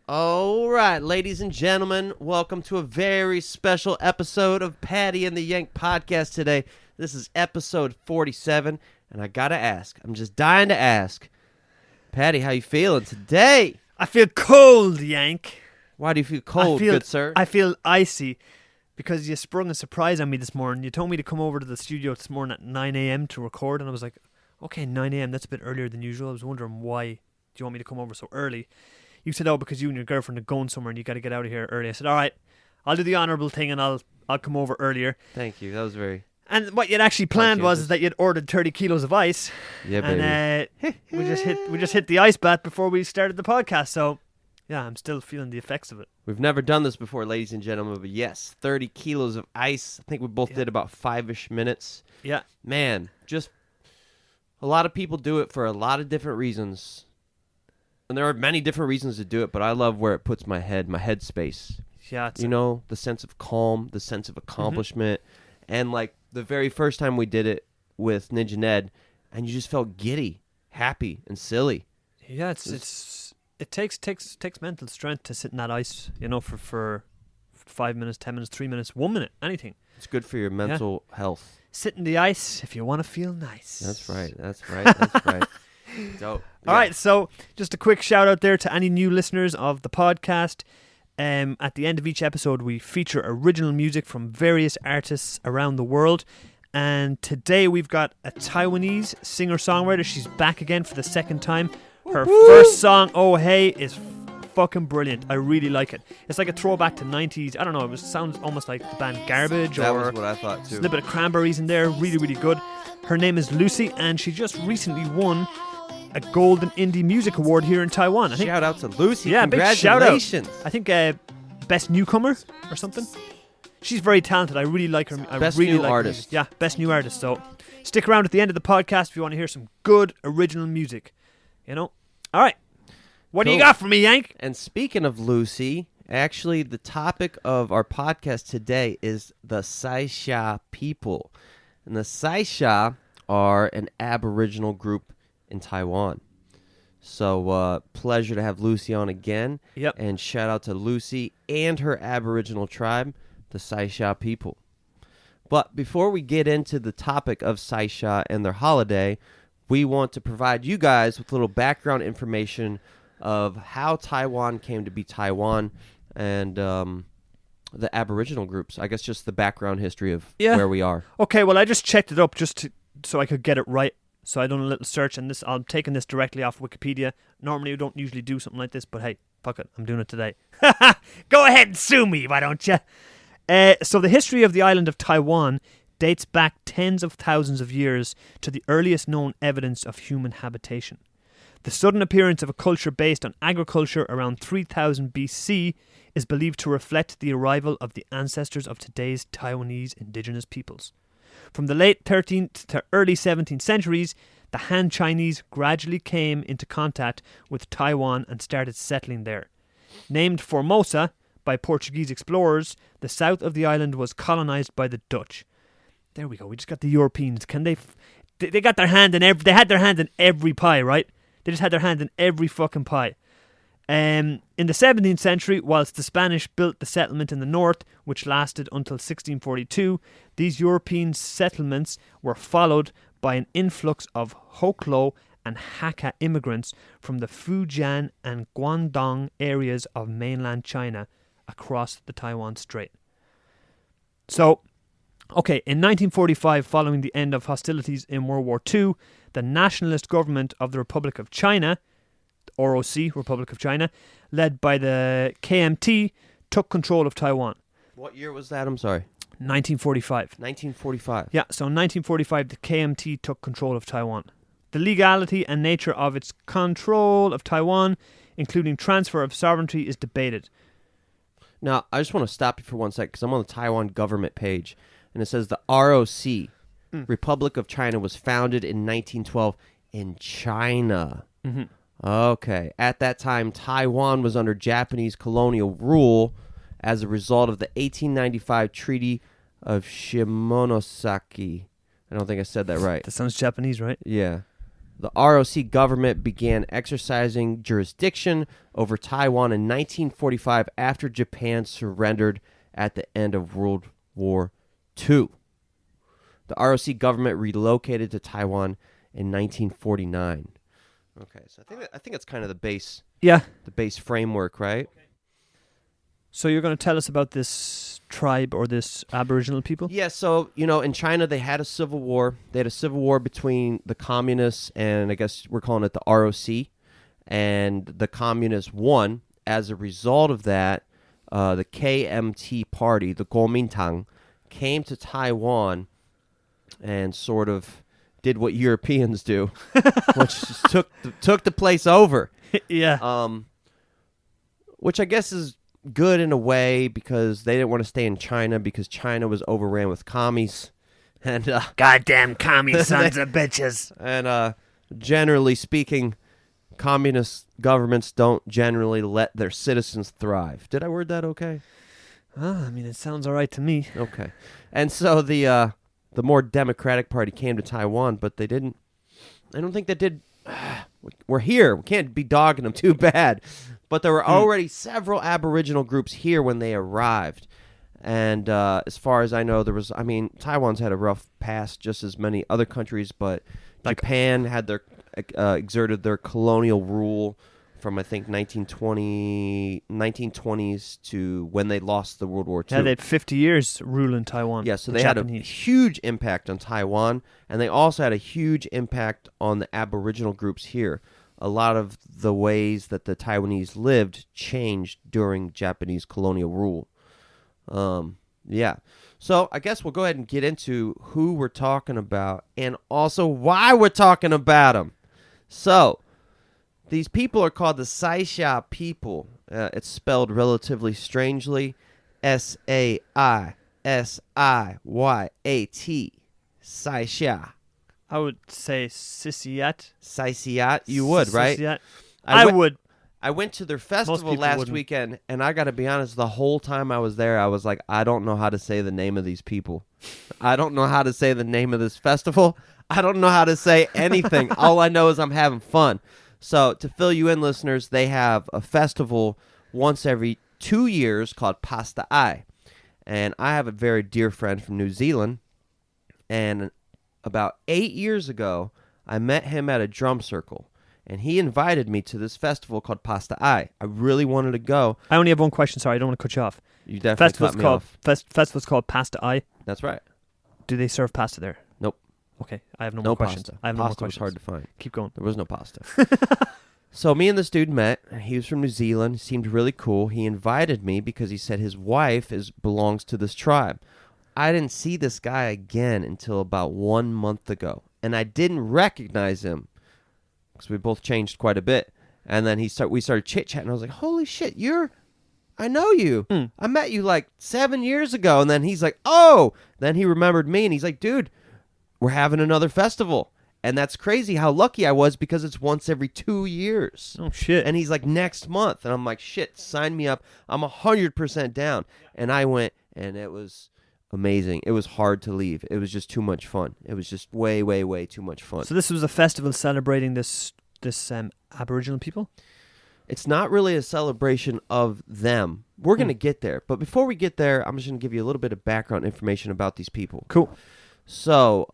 All right, ladies and gentlemen, welcome to a very special episode of Paddy and the Yank podcast today. This is episode 47, and I gotta ask, I'm just dying to ask, Paddy, how you feeling today? I feel cold, Yank. Why do you feel cold, good sir? I feel icy because you sprung a surprise on me this morning. You told me to come over to the studio this morning at 9 a.m. to record, and I was like, okay, 9 a.m., that's a bit earlier than usual. I was wondering why do you want me to come over so early? You said, oh, because you and your girlfriend are going somewhere and you got to get out of here early. I said, all right, I'll do the honourable thing and I'll come over earlier. Thank you. That was very... And what you'd actually planned was that you'd ordered 30 kilos of ice. Yeah, baby. And we just hit the ice bath before we started the podcast. So, yeah, I'm still feeling the effects of it. We've never done this before, ladies and gentlemen, but yes, 30 kilos of ice. I think we both did about 5-ish minutes. Yeah. Man, just a lot of people do it for a lot of different reasons. And there are many different reasons to do it, but I love where it puts my headspace. Yeah. The sense of calm, the sense of accomplishment. And like the very first time we did it with Ninja Ned, and you just felt giddy, happy, and silly. Yeah, it takes mental strength to sit in that ice, for 5 minutes, 10 minutes, 3 minutes, 1 minute, anything. It's good for your mental health. Sit in the ice if you want to feel nice. That's right. Dope. All right, so just a quick shout out there to any new listeners of the podcast. At the end of each episode, we feature original music from various artists around the world. And today we've got a Taiwanese singer-songwriter. She's back again for the second time. Her first song, Oh Hey, is fucking brilliant. I really like it. It's like a throwback to 90s. I don't know, it sounds almost like the band Garbage. That was what I thought too. A little bit of Cranberries in there. Really, really good. Her name is Lucy, and she just recently won a Golden Indie Music Award here in Taiwan. I think, shout out to Lucy. Yeah, congratulations. Big shout out. I think Best Newcomer or something. She's very talented. I really like her. Best new artist. Yeah, Best New Artist. So stick around at the end of the podcast if you want to hear some good original music. All right. What do you got for me, Yank? And speaking of Lucy, actually the topic of our podcast today is the Saisiyat people. And the Saisiyat are an Aboriginal group in Taiwan. So pleasure to have Lucy on again. Yep. And shout out to Lucy and her Aboriginal tribe, the Saisiyat people. But before we get into the topic of Saisiyat and their holiday, we want to provide you guys with a little background information of how Taiwan came to be Taiwan and the Aboriginal groups. I guess just the background history of where we are. Okay, well, I just checked it up so I could get it right. So I done a little search, and I'm taking this directly off Wikipedia. Normally, we don't usually do something like this, but hey, fuck it, I'm doing it today. Go ahead and sue me, why don't you? So the history of the island of Taiwan dates back tens of thousands of years to the earliest known evidence of human habitation. The sudden appearance of a culture based on agriculture around 3000 BC is believed to reflect the arrival of the ancestors of today's Taiwanese indigenous peoples. From the late 13th to early 17th centuries, the Han Chinese gradually came into contact with Taiwan and started settling there. Named Formosa by Portuguese explorers, the south of the island was colonized by the Dutch. There we go. We just got the Europeans. They got their hand in they had their hand in every pie, right? They just had their hand in every fucking pie. In the 17th century, whilst the Spanish built the settlement in the north, which lasted until 1642, these European settlements were followed by an influx of Hoklo and Hakka immigrants from the Fujian and Guangdong areas of mainland China across the Taiwan Strait. So, okay, in 1945, following the end of hostilities in World War II, the nationalist government of the Republic of China, ROC, Republic of China, led by the KMT, took control of Taiwan. What year was that? I'm sorry. 1945. 1945. Yeah, so in 1945, the KMT took control of Taiwan. The legality and nature of its control of Taiwan, including transfer of sovereignty, is debated. Now, I just want to stop you for 1 second because I'm on the Taiwan government page, and it says the ROC, Republic of China, was founded in 1912 in China. Mm-hmm. Okay. At that time, Taiwan was under Japanese colonial rule as a result of the 1895 Treaty of Shimonoseki. I don't think I said that right. That sounds Japanese, right? Yeah. The ROC government began exercising jurisdiction over Taiwan in 1945 after Japan surrendered at the end of World War II. The ROC government relocated to Taiwan in 1949. Okay, so I think it's kind of the base framework, right? So you're going to tell us about this tribe or this Aboriginal people? Yeah, so, in China, they had a civil war. They had a civil war between the communists and I guess we're calling it the ROC. And the communists won. As a result of that, the KMT party, the Kuomintang, came to Taiwan and sort of did what Europeans do, which took the place over. Yeah. Which I guess is good in a way because they didn't want to stay in China because China was overran with commies and goddamn commie sons of bitches. And generally speaking, communist governments don't generally let their citizens thrive. Did I word that okay? I mean, it sounds all right to me. Okay. And so the more democratic party came to Taiwan, but they didn't. I don't think they did. We're here. We can't be dogging them too bad. But there were already several Aboriginal groups here when they arrived. And as far as I know, Taiwan's had a rough past, just as many other countries, but Japan had exerted their colonial rule from, I think, 1920s to when they lost the World War II. Yeah, they had 50 years rule in Taiwan. Yeah, so they had a huge impact on Taiwan, and they also had a huge impact on the Aboriginal groups here. A lot of the ways that the Taiwanese lived changed during Japanese colonial rule. Yeah. So I guess we'll go ahead and get into who we're talking about and also why we're talking about them. So these people are called the Saisiyat people. It's spelled relatively strangely. Saisiyat. Saisiyat. I would say Saisiyat. Saisiyat, you would, right? Saisiyat. I would. I went to their festival last weekend, and I got to be honest, the whole time I was there, I was like, I don't know how to say the name of these people. I don't know how to say the name of this festival. I don't know how to say anything. All I know is I'm having fun. So to fill you in, listeners, they have a festival once every 2 years called Pasta Eye. And I have a very dear friend from New Zealand, and about 8 years ago, I met him at a drum circle, and he invited me to this festival called Pasta Eye. I really wanted to go. I only have one question. Sorry, I don't want to cut you off. You definitely cut me off. Festival's called Pasta Eye. That's right. Do they serve pasta there? Nope. Okay, I have no more questions. Pasta. I have no more questions. Pasta was hard to find. Keep going. There was no pasta. So me and this dude met. He was from New Zealand. He seemed really cool. He invited me because he said his wife belongs to this tribe. I didn't see this guy again until about 1 month ago, and I didn't recognize him because we both changed quite a bit. And then we started chit-chatting. I was like, holy shit, I know you. I met you like 7 years ago. And then he's like, oh. Then he remembered me, and he's like, dude, we're having another festival. And that's crazy how lucky I was because it's once every 2 years. Oh, shit. And he's like, next month. And I'm like, shit, sign me up. I'm 100% down. And I went, and it was amazing. It was hard to leave. It was just too much fun. It was just way, way, way too much fun. So this was a festival celebrating this Aboriginal people? It's not really a celebration of them. We're going to get there. But before we get there, I'm just going to give you a little bit of background information about these people. Cool. So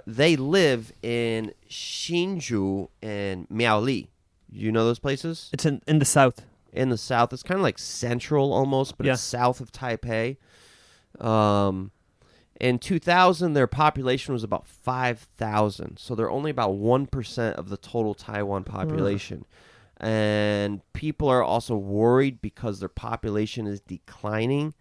they live in Hsinchu and Miaoli. You know those places? It's in the south. In the south. It's kind of like central almost, but it's south of Taipei. In 2000, their population was about 5,000. So they're only about 1% of the total Taiwan population. And people are also worried because their population is declining,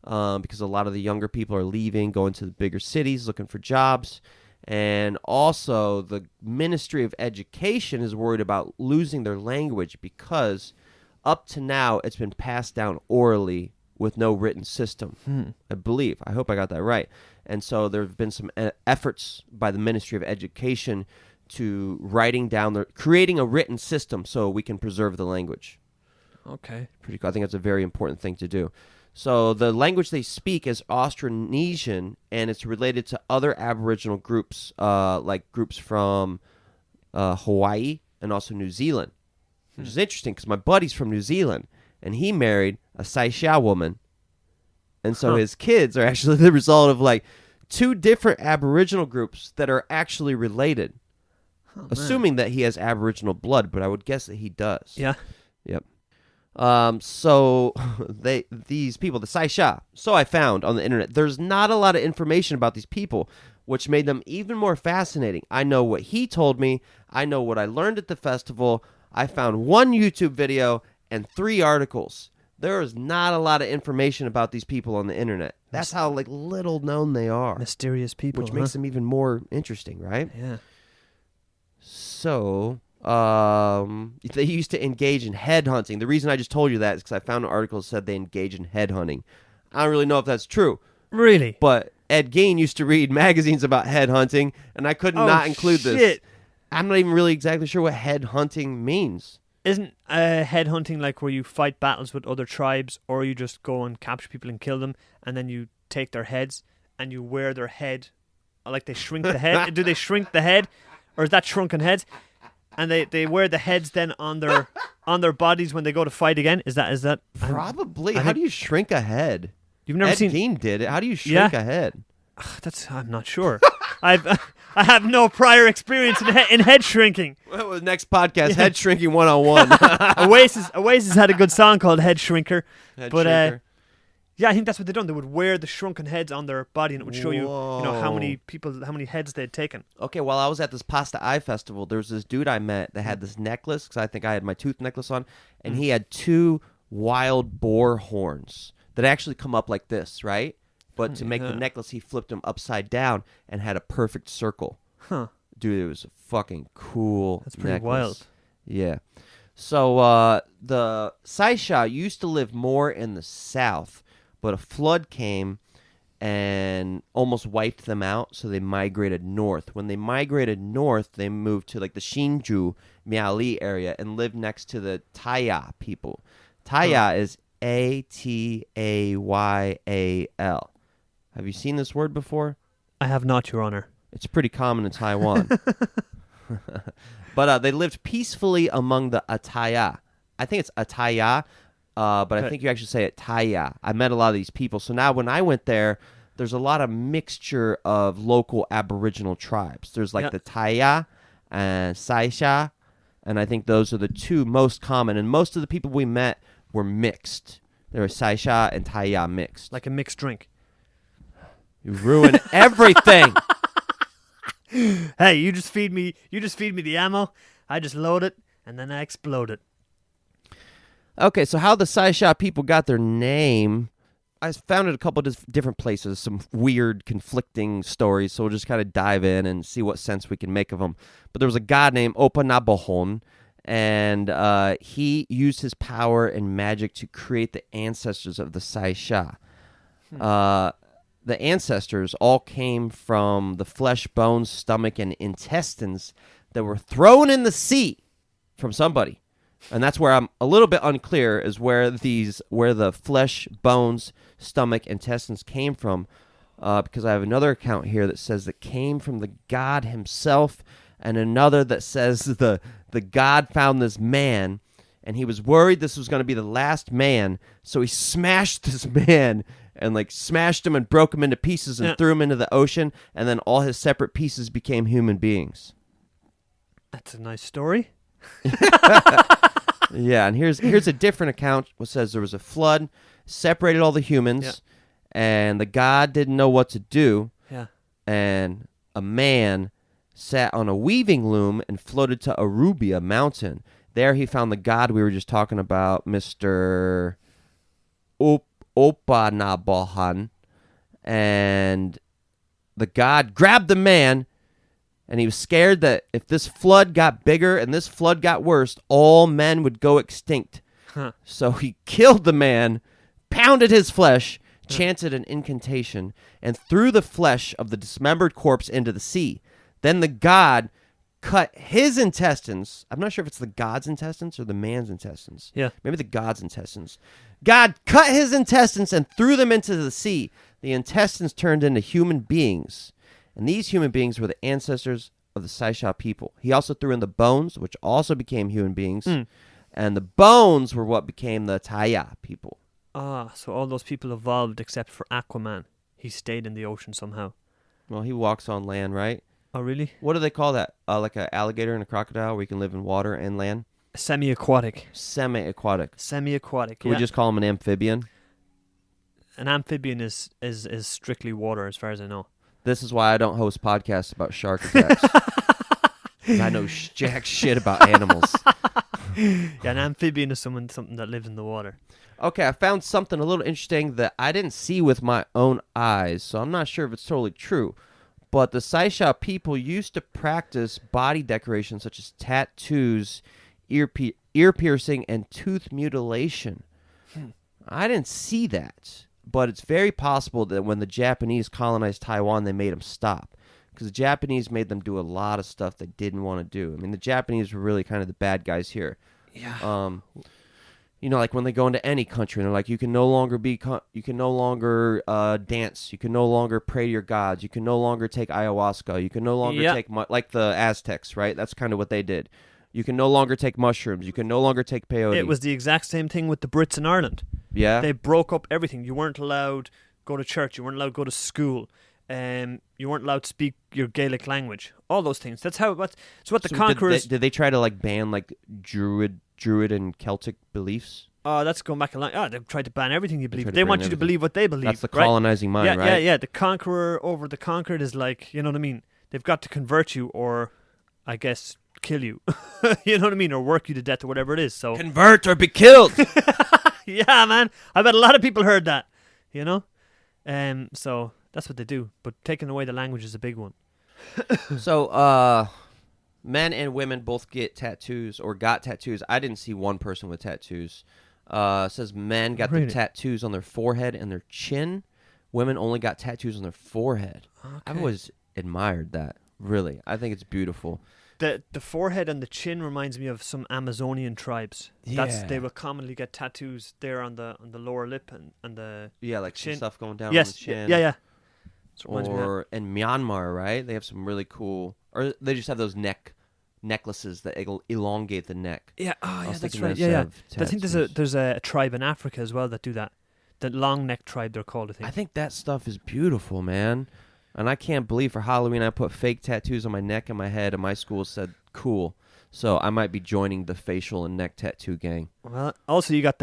because a lot of the younger people are leaving, going to the bigger cities, looking for jobs. And also the Ministry of Education is worried about losing their language because up to now it's been passed down orally with no written system, I believe. I hope I got that right. And so there have been some efforts by the Ministry of Education to creating a written system so we can preserve the language. Okay. Pretty cool. I think that's a very important thing to do. So the language they speak is Austronesian, and it's related to other Aboriginal groups, like groups from Hawaii, and also New Zealand, which is interesting because my buddy's from New Zealand, and he married a Saisiyat woman, and so his kids are actually the result of like two different Aboriginal groups that are actually related. Assuming that he has Aboriginal blood, but I would guess that he does. Yeah. Yep. So these people, the Saisiyat, so I found on the internet, there's not a lot of information about these people, which made them even more fascinating. I know what he told me. I know what I learned at the festival. I found one YouTube video and 3 articles. There is not a lot of information about these people on the internet. That's how like little known they are. Mysterious people, which makes them even more interesting, right? Yeah. So, they used to engage in headhunting. The reason I just told you that is because I found an article that said they engage in headhunting. I don't really know if that's true. Really? But Ed Gein used to read magazines about headhunting, and I could not include this. I'm not even really exactly sure what headhunting means. Isn't headhunting like where you fight battles with other tribes, or you just go and capture people and kill them, and then you take their heads and you wear their head, like they shrink the head? Do they shrink the head? Or is that shrunken heads? And they wear the heads then on their bodies when they go to fight again? Is that probably? How do you shrink a head? You've never seen? Ed Gein did it. How do you shrink a head? I'm not sure. I have no prior experience in head shrinking. Well, the next podcast, head shrinking 101. Oasis had a good song called Head Shrinker. Shrinker. Yeah, I think that's what they've done. They would wear the shrunken heads on their body, and it would show you how many heads they'd taken. Okay, while I was at this Pasta Eye Festival, there was this dude I met that had this necklace, because I think I had my tooth necklace on, and he had 2 wild boar horns that actually come up like this, right? But to make the necklace, he flipped them upside down and had a perfect circle. Huh. Dude, it was a fucking cool That's pretty necklace. wild. Yeah. So the Saisiyat used to live more in the south, but a flood came and almost wiped them out, so they migrated north. When they migrated north, they moved to like the Hsinchu, Miaoli area and lived next to the Taya people. Taya is Atayyal. Have you seen this word before? I have not, Your Honor. It's pretty common in Taiwan. But they lived peacefully among the Ataya. I think it's Ataya. But I think you actually say it Taya. I met a lot of these people. So now when I went there, there's a lot of mixture of local Aboriginal tribes. There's like the Taya and Saisiyat, and I think those are the 2 most common. And most of the people we met were mixed. They were Saisiyat and Taya mixed. Like a mixed drink. You ruin everything. Hey, you just feed me the ammo. I just load it, and then I explode it. Okay, so how the Saisiyat people got their name, I found it a couple of different places, some weird, conflicting stories, so we'll just kind of dive in and see what sense we can make of them. But there was a god named Navajo, and he used his power and magic to create the ancestors of the Saisiyat. The ancestors all came from the flesh, bones, stomach, and intestines that were thrown in the sea from somebody. And that's where I'm a little bit unclear, is where the flesh, bones, stomach, intestines came from, because I have another account here that says it came from the god himself, and another that says the god found this man, and he was worried this was going to be the last man, so he smashed this man, and like smashed him and broke him into pieces and threw him into the ocean, and then all his separate pieces became human beings. That's a nice story. Yeah, and here's a different account which says there was a flood, separated all the humans, and the god didn't know what to do. Yeah. And a man sat on a weaving loom and floated to Arubia Mountain. There he found the god we were just talking about, Mr. Opanabohan, and the god grabbed the man. And he was scared that if this flood got bigger and this flood got worse, all men would go extinct. So he killed the man, pounded his flesh, chanted an incantation, and threw the flesh of the dismembered corpse into the sea. Then the god cut his intestines. I'm not sure if it's the god's intestines or the man's intestines. Yeah. Maybe the god's intestines. God cut his intestines and threw them into the sea. The intestines turned into human beings. And these human beings were the ancestors of the Saisiyat people. He also threw in the bones, which also became human beings. Mm. And the bones were what became the Taiwan people. Ah, so all those people evolved except for Aquaman. He stayed in the ocean somehow. Well, he walks on land, right? Oh, really? What do they call that? Like an alligator and a crocodile where you can live in water and land? Semi-aquatic. Semi-aquatic. Semi-aquatic, Can we just call him an amphibian? An amphibian is strictly water, as far as I know. This is why I don't host podcasts about shark attacks. 'Cause I know jack shit about animals. Yeah, an amphibian is something that lives in the water. Okay, I found something a little interesting that I didn't see with my own eyes, so I'm not sure if it's totally true. But the Saisiyat people used to practice body decorations such as tattoos, ear piercing, and tooth mutilation. I didn't see that, but it's very possible that when the Japanese colonized Taiwan, they made them stop. Because the Japanese made them do a lot of stuff they didn't want to do. I mean, the Japanese were really kind of the bad guys here. Yeah. You know, like when they go into any country, and they're like, you can no longer dance, you can no longer pray to your gods, you can no longer take ayahuasca, you can no longer take like the Aztecs, right? That's kind of what they did. You can no longer take mushrooms, you can no longer take peyote. It was the exact same thing with the Brits in Ireland. Yeah. They broke up everything. You weren't allowed to go to church. You weren't allowed to go to school. You weren't allowed to speak your Gaelic language. All those things. That's how. So the conquerors. Did they try to like ban like Druid and Celtic beliefs? Oh, that's going back a long. Oh, they tried to ban everything you believe. They want you to believe what they believe. That's the colonizing mind, right? Yeah. The conqueror over the conquered is like, you know what I mean? They've got to convert you, or I guess kill you. You know what I mean? Or work you to death, or whatever it is. So convert or be killed. Yeah, man. I bet a lot of people heard that. You know, so that's what they do. But taking away the language is a big one. So, men and women both get tattoos or got tattoos. I didn't see one person with tattoos. It says men got the tattoos on their forehead and their chin. Women only got tattoos on their forehead. Okay. I've always admired that. Really, I think it's beautiful. The forehead and the chin reminds me of some Amazonian tribes. Yeah. They will commonly get tattoos there on the lower lip and the like chin. Stuff going down on the chin. Yeah. Or in Myanmar, right? They have some really cool, or they just have those necklaces that elongate the neck. Yeah, that's right. Yeah. I think there's a tribe in Africa as well that do that. The long neck tribe, they're called, I think. I think that stuff is beautiful, man. And I can't believe for Halloween I put fake tattoos on my neck and my head, and my school said cool. So I might be joining the facial and neck tattoo gang. Well, also you got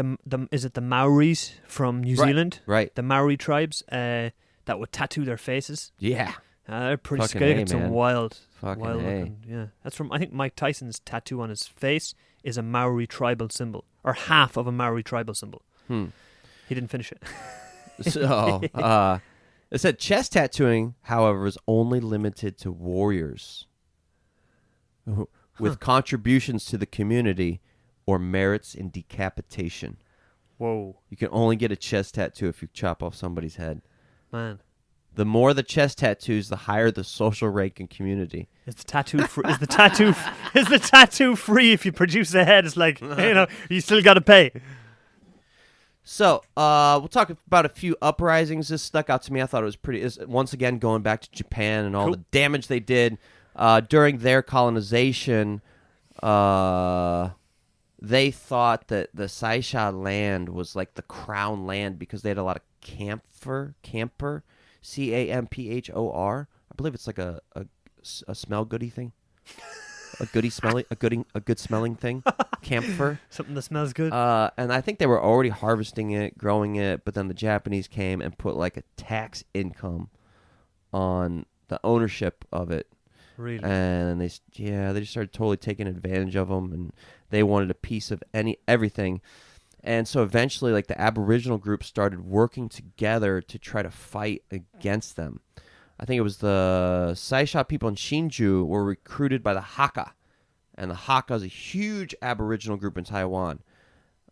is it the Maoris from New Zealand? Right. The Maori tribes that would tattoo their faces. Yeah. They're pretty Fucking scary. A, It's some wild looking. Yeah. That's from, I think Mike Tyson's tattoo on his face is a Maori tribal symbol, or half of a Maori tribal symbol. He didn't finish it. So, it said chest tattooing, however, is only limited to warriors with contributions to the community or merits in decapitation. Whoa. You can only get a chest tattoo if you chop off somebody's head. Man. The more the chest tattoos, the higher the social rank in community. Is the tattoo free? Is the tattoo free if you produce a head? It's like, you still got to pay. So, we'll talk about a few uprisings. This stuck out to me. I thought it was pretty. Once again, going back to Japan and all the damage they did during their colonization. They thought that the Saisiyat land was like the crown land because they had a lot of camphor, CAMPHOR. I believe it's like a smell goody thing. A good smelling thing. Camphor. Something that smells good. And I think they were already harvesting it, growing it, but then the Japanese came and put like a tax income on the ownership of it. Really? And they just started totally taking advantage of them, and they wanted a piece of everything. And so eventually, like, the Aboriginal group started working together to try to fight against them. I think it was the Saisiyat people in Shinju were recruited by the Hakka. And the Hakka is a huge Aboriginal group in Taiwan.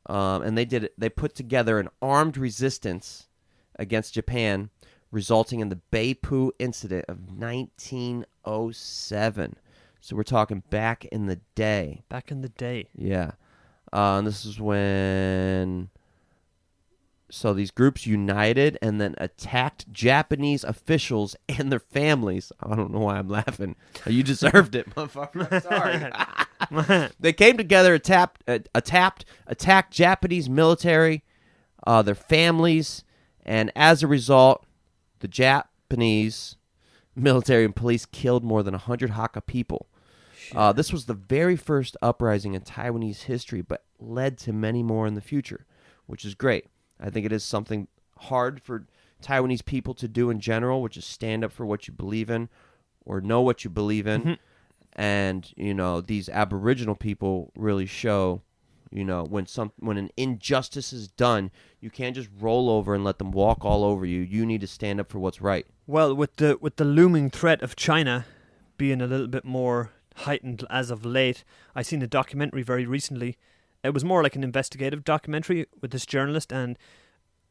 And they put together an armed resistance against Japan, resulting in the Beipu incident of 1907. So we're talking back in the day. Back in the day. Yeah. And this is when So these groups united and then attacked Japanese officials and their families. I don't know why I'm laughing. You deserved it, motherfucker. I'm sorry. They came together, attacked Japanese military, their families, and as a result, the Japanese military and police killed more than 100 Hakka people. This was the very first uprising in Taiwanese history, but led to many more in the future, which is great. I think it is something hard for Taiwanese people to do in general, which is stand up for what you believe in or know what you believe in. Mm-hmm. And, you know, these Aboriginal people really show, you know, when an injustice is done, you can't just roll over and let them walk all over you. You need to stand up for what's right. Well, with the looming threat of China being a little bit more heightened as of late, I seen a documentary very recently. It was more like an investigative documentary with this journalist, and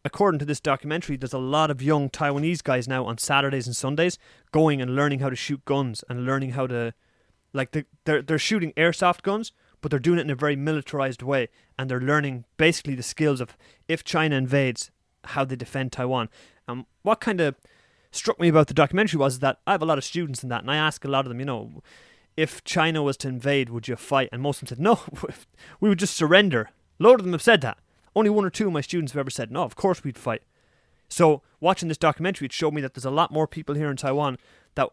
according to this documentary, there's a lot of young Taiwanese guys now on Saturdays and Sundays going and learning how to shoot guns and learning how to, like, they're shooting airsoft guns, but they're doing it in a very militarized way, and they're learning basically the skills of if China invades, how they defend Taiwan. What kind of struck me about the documentary was that I have a lot of students in that, and I ask a lot of them, you know, if China was to invade, would you fight? And most of them said, no, we would just surrender. A load of them have said that. Only one or two of my students have ever said, no, of course we'd fight. So watching this documentary, it showed me that there's a lot more people here in Taiwan that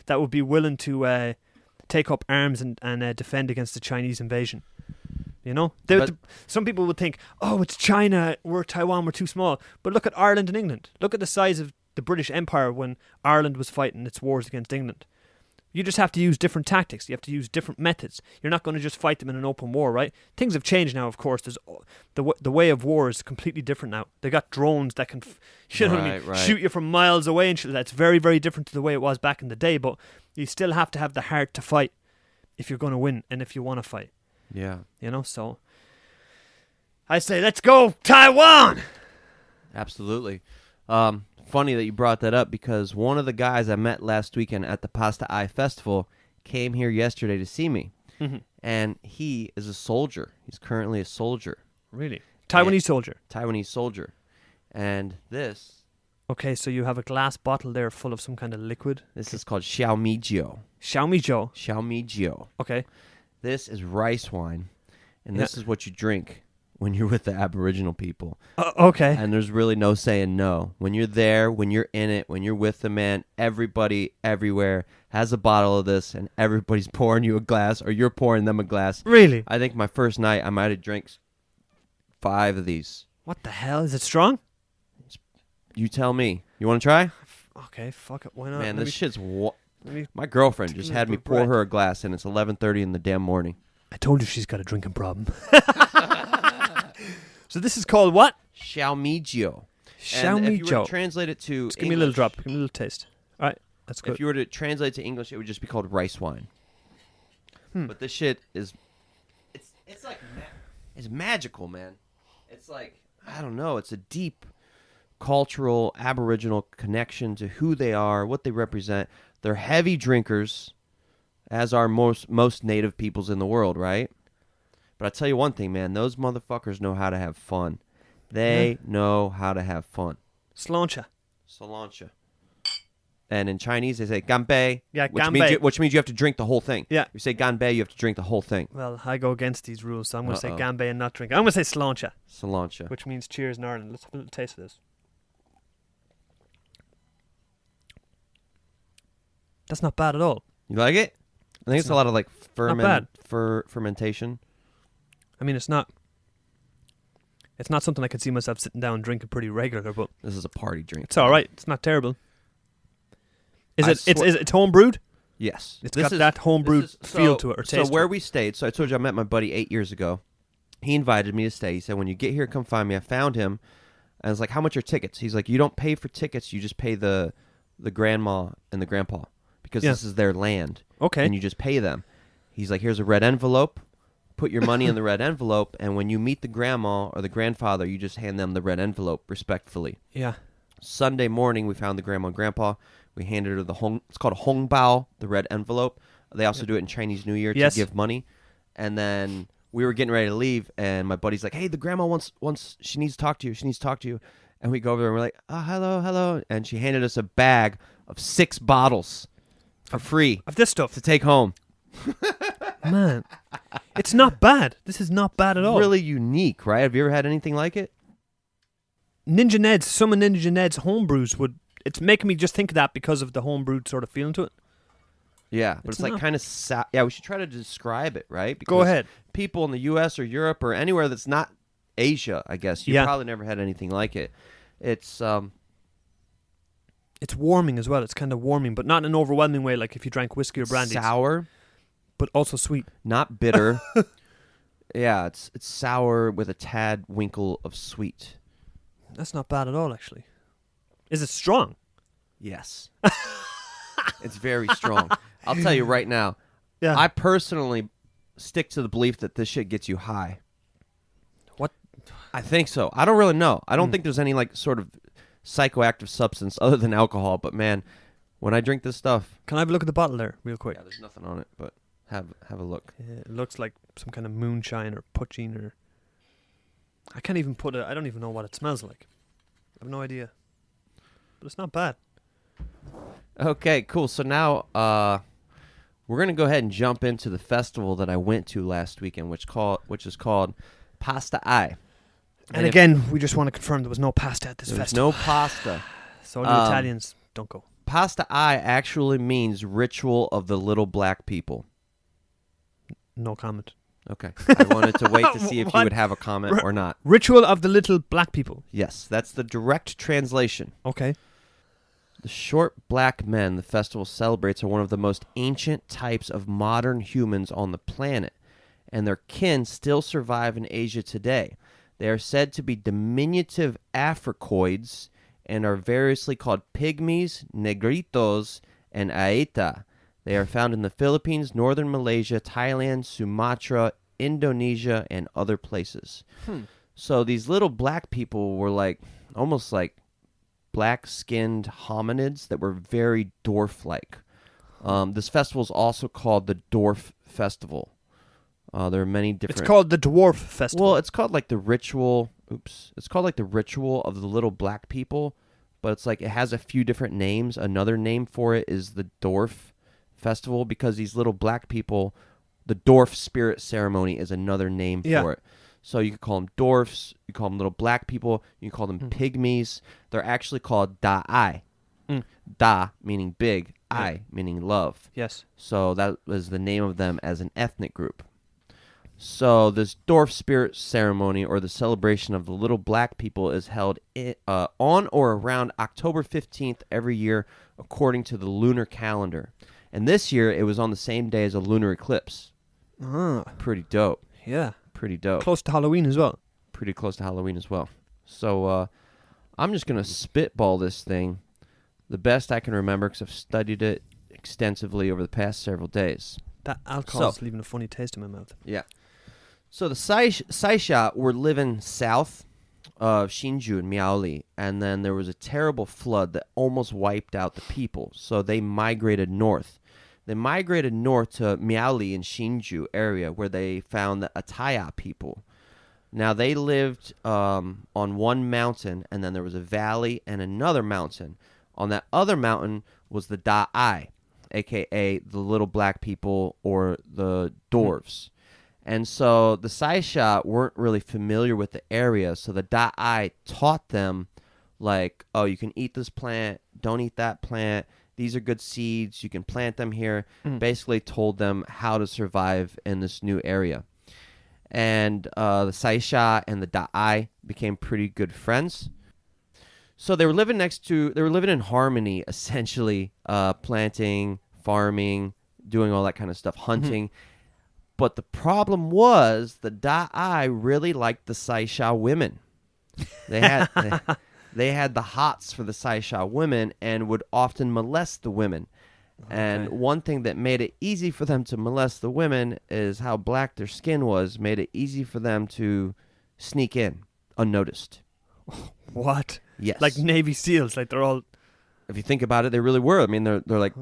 would be willing to take up arms and defend against the Chinese invasion. You know? Some people would think, oh, it's China, we're Taiwan, we're too small. But look at Ireland and England. Look at the size of the British Empire when Ireland was fighting its wars against England. You just have to use different tactics. You have to use different methods. You're not going to just fight them in an open war, right? Things have changed now, of course. There's the way of war is completely different now. They got drones that can, shoot you from miles away and shit. That's very, very different to the way it was back in the day. But you still have to have the heart to fight if you're going to win and if you want to fight. Yeah. You know, so I say, let's go Taiwan! Absolutely. Funny that you brought that up because one of the guys I met last weekend at the Pasta Eye Festival came here yesterday to see me. Mm-hmm. And he is a soldier. He's currently a soldier. Really? Taiwanese soldier? Taiwanese soldier. And this... Okay, so you have a glass bottle there full of some kind of liquid? This is called Xiaomijio. Xiaomijio? Xiaomijio. Okay. This is rice wine. And this is what you drink when you're with the Aboriginal people. Okay. And there's really no saying no. When you're there, when you're in it, when you're with the man, everybody everywhere has a bottle of this and everybody's pouring you a glass or you're pouring them a glass. Really? I think my first night I might have drank 5 of these. What the hell? Is it strong? You tell me. You want to try? Okay, fuck it. Why not? Man, this shit's... My girlfriend just had me pour her a glass and it's 11:30 in the damn morning. I told you she's got a drinking problem. So this is called what? Xiaomijio. Xiaomijio. And if you were to translate it to Just give me a little drop. Give me a little taste. All right, that's good. If you were to translate it to English, it would just be called rice wine. But this shit is... It's like... It's magical, man. It's like... I don't know. It's a deep cultural Aboriginal connection to who they are, what they represent. They're heavy drinkers, as are most native peoples in the world, right? But I tell you one thing, man. Those motherfuckers know how to have fun. They know how to have fun. Sláinte. Sláinte. And in Chinese, they say ganbei. Yeah, ganbei. Which means you have to drink the whole thing. Yeah. You say ganbei, you have to drink the whole thing. Well, I go against these rules, so I'm going to say ganbei and not drink. I'm going to say sláinte. Sláinte. Which means cheers in Ireland. Let's have a little taste of this. That's not bad at all. You like it? I think it's a lot of like fermentation. I mean, it's not something I could see myself sitting down and drinking pretty regular, but this is a party drink. It's all right. It's not terrible. Is it home brewed? Yes. It's got that home brewed feel to it or taste. So where we stayed, so I told you I met my buddy 8 years ago. He invited me to stay. He said, when you get here, come find me. I found him. And I was like, how much are tickets? He's like, you don't pay for tickets. You just pay the grandma and the grandpa. Because this is their land. Okay. And you just pay them. He's like, here's a red envelope. Put your money in the red envelope. And when you meet the grandma or the grandfather, you just hand them the red envelope respectfully. Yeah. Sunday morning, we found the grandma and grandpa. We handed her it's called a hongbao, the red envelope. They also do it in Chinese New Year to give money. And then we were getting ready to leave, and my buddy's like, "Hey, the grandma wants she needs to talk to you. She needs to talk to you." And we go over there, and we're like, "Oh, hello," and she handed us a bag of 6 bottles for free Of this stuff. to take home. Man, it's not bad. This is not bad at all. Really unique, right? Have you ever had anything like it? Ninja Ned's, some of Ninja Ned's homebrews would. It's making me just think of that because of the homebrewed sort of feeling to it. Yeah, but it's like not- kind of yeah. We should try to describe it, right? Go Because ahead. people in the U.S. or Europe or anywhere that's not Asia, I guess, you Yeah. probably never had anything like it. It's It's warming as well. It's kind of warming, but not in an overwhelming way like if you drank whiskey or brandy. sour, But also sweet. not bitter. Yeah, it's sour with a tad winkle of sweet. That's not bad at all, actually. Is it strong? Yes. It's very strong. I'll tell you right now. Yeah. I personally stick to the belief that this shit gets you high. What? I think so. I don't really know. I don't think there's any like sort of psychoactive substance other than alcohol, but man, when I drink this stuff, Can I have a look at the bottle there, real quick? yeah, there's nothing on it, but have a look. Yeah, it looks like some kind of moonshine or poaching or... I can't even put it... I don't even know what it smells like. I have no idea. But it's not bad. Okay, cool. So now we're going to go ahead and jump into the festival that I went to last weekend, which is called Pasta Eye. And again, we just want to confirm there was no pasta at this There's festival. no pasta. So all you Italians, don't go. Pasta Eye actually means ritual of the little black people. No comment. Okay. I wanted to wait to see if you What? would have a comment or not. Ritual of the little black people. Yes, that's the direct translation. Okay. The short black men the festival celebrates are one of the most ancient types of modern humans on the planet, and their kin still survive in Asia today. They are said to be diminutive Africoids and are variously called pygmies, negritos, and aeta. They are found in the Philippines, northern Malaysia, Thailand, Sumatra, Indonesia, and other places. So these little black people were like almost like black-skinned hominids that were very dwarf-like. This festival is also called the Dwarf Festival. There are many different... It's called the Dwarf Festival. Well, it's called like the ritual... It's called like the ritual of the little black people, but it's like it has a few different names. Another name for it is the Dwarf Festival because these little black people... The Dwarf Spirit Ceremony is another name for it. So you could call them dwarfs, you call them little black people, you can call them pygmies. They're actually called Da'ai. Da meaning big, I meaning love. Yes. So that was the name of them as an ethnic group. So this dwarf spirit ceremony or the celebration of the little black people is held on or around October 15th every year according to the lunar calendar. And this year it was on the same day as a lunar eclipse. Pretty dope. Yeah. Pretty dope. Close to Halloween as well. Pretty close to Halloween as well. So I'm just going to spitball this thing the best I can remember because I've studied it extensively over the past several days. That alcohol's leaving a funny taste in my mouth. Yeah. So the Saisiyat were living south of Hsinchu and Miaoli, and then there was a terrible flood that almost wiped out the people. So they migrated north. They migrated north to Miaoli and Hsinchu area where they found the Ataya people. Now they lived on one mountain, and then there was a valley and another mountain. On that other mountain was the Da'ai, a.k.a. the little black people or the dwarves. And so the Saisiyat weren't really familiar with the area, so the Da'ai taught them, like, oh, you can eat this plant, don't eat that plant, these are good seeds, you can plant them here. Basically told them how to survive in this new area. And the Saisiyat and the Da'ai became pretty good friends. So they were living in harmony, essentially, planting, farming, doing all that kind of stuff, hunting. But the problem was the Da'ai really liked the Saisiyat women. They had they had the hots for the Saisiyat women and would often molest the women. Okay. And one thing that made it easy for them to molest the women is how black their skin was, made it easy for them to sneak in unnoticed. What? Yes. Like Navy SEALs, like they're all... if you think about it, they really were. I mean, they're like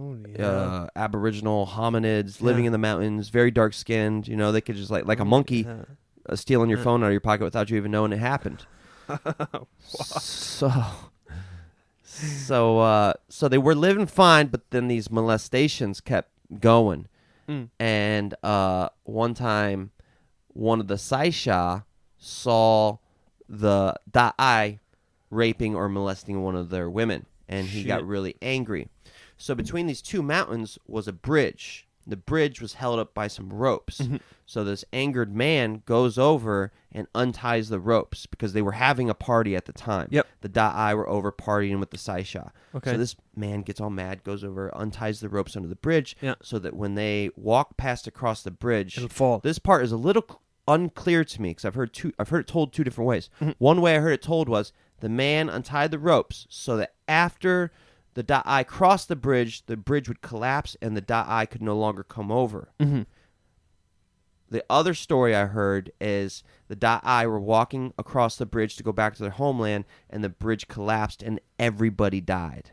Aboriginal hominids living in the mountains, very dark skinned. You know, they could just like a monkey stealing your phone out of your pocket without you even knowing it happened. So they were living fine, but then these molestations kept going. And one time, one of the Saisiyat saw the Da'ai raping or molesting one of their women, and he got really angry. So between these two mountains was a bridge. The bridge was held up by some ropes. So this angered man goes over and unties the ropes because they were having a party at the time. Yep. The Da'ai were over partying with the Saisiyat. Okay. So this man gets all mad, goes over, unties the ropes under the bridge so that when they walk past across the bridge, it'll fall. This part is a little unclear to me because I've heard it told two different ways. One way I heard it told was the man untied the ropes so that after the Da'ai crossed the bridge would collapse and the Da'ai could no longer come over. The other story I heard is the Da'ai were walking across the bridge to go back to their homeland, and the bridge collapsed and everybody died.